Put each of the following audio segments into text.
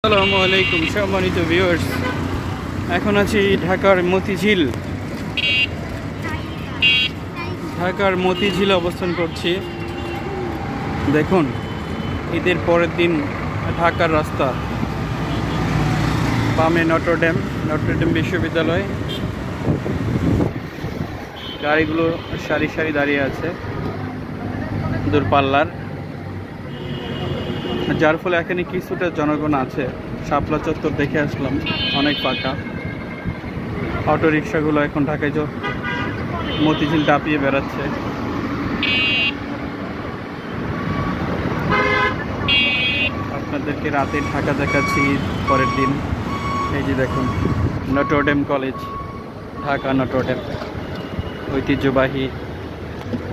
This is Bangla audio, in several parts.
আসসালামু আলাইকুম সম্মানিত ভিউয়ার্স, এখন আছি ঢাকার মতিঝিল অবস্থান করছি। দেখুন, ঈদের পরের দিন ঢাকার রাস্তা, বামে নটরডেম বিশ্ববিদ্যালয়, গাড়িগুলো সারি সারি দাঁড়িয়ে আছে দূরপাল্লার, যার ফলে এখানে কিছুটা জনগণ আছে। শাপলা চত্বর দেখে আসলাম, অনেক ফাঁকা। অটো রিক্সাগুলো এখন ঢাকায় মতিঝিল টাপিয়ে বেড়াচ্ছে। আপনাদেরকে রাতে ঢাকা দেখাচ্ছি পরের দিন। এই যে দেখুন, নটরডেম কলেজ, ঢাকা নটরডেম, ঐতিহ্যবাহী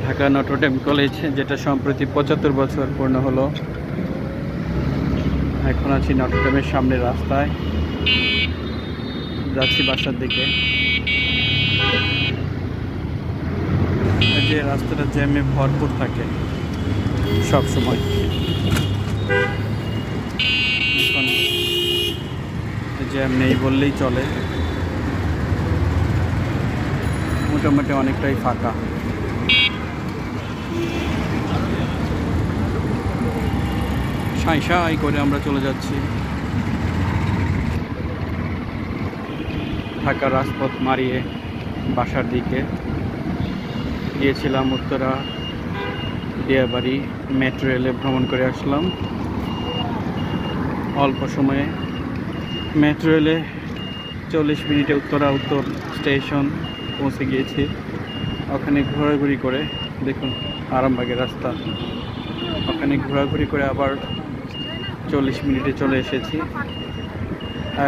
ঢাকা নটরডেম কলেজ, যেটা সম্প্রতি 75 বছর পূর্ণ হলো। এখন আছি নটরডেমের সামনে রাস্তায়, যাচ্ছি বাসার দিকে। যে রাস্তাটা জ্যামে ভরপুর থাকে সব সময়, এখন জ্যাম নেই বললেই চলে, মোটামুটি অনেকটাই ফাঁকা। সাঁই করে আমরা চলে যাচ্ছি ঢাকার রাজপথ মারিয়ে বাসার দিকে। গিয়েছিলাম উত্তরা, দিয়াবাড়ি, মেট্রো রেলে ভ্রমণ করে আসলাম অল্প সময়ে। মেট্রো রেলে 40 মিনিটে উত্তরা উত্তর স্টেশন পৌঁছে গিয়েছি। ওখানে ঘোরাঘুরি করে, দেখুন আরামবাগের রাস্তা, ওখানে ঘোরাঘুরি করে আবার 40 মিনিটে চলে এসেছি।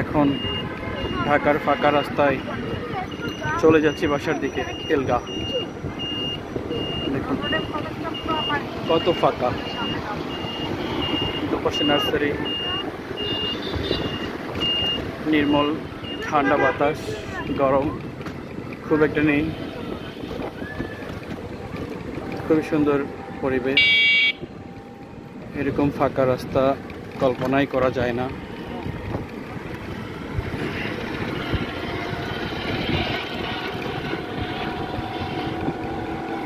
এখন ঢাকার ফাঁকা রাস্তায় চলে যাচ্ছি বাসার দিকে, তেলগাঁ। দেখুন কত ফাঁকা, দুপাশে নার্সারি, নির্মল ঠান্ডা বাতাস, গরম খুব একটা নেই, খুবই সুন্দর পরিবেশ। এরকম ফাঁকা রাস্তা কল্পনাই করা যায় না।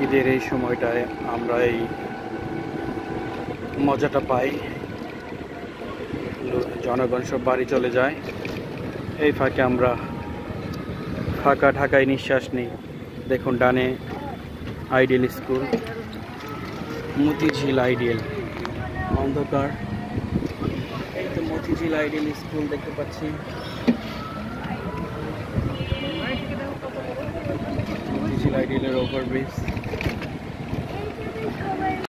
ঈদের এই সময়টায় আমরা এই মজাটা পাই। জনগণ সব বাড়ি চলে যায়, এই ফাঁকে আমরা ফাঁকা ঢাকায় নিঃশ্বাস নিই। দেখুন ডানে আইডিয়াল স্কুল, মতিঝিল আইডিয়াল, অন্ধকার। এই তো মতিঝিল আইডিয়াল স্কুল দেখতে পাচ্ছি। মতিঝিল আইডিয়ালের ওভারব্রিজ।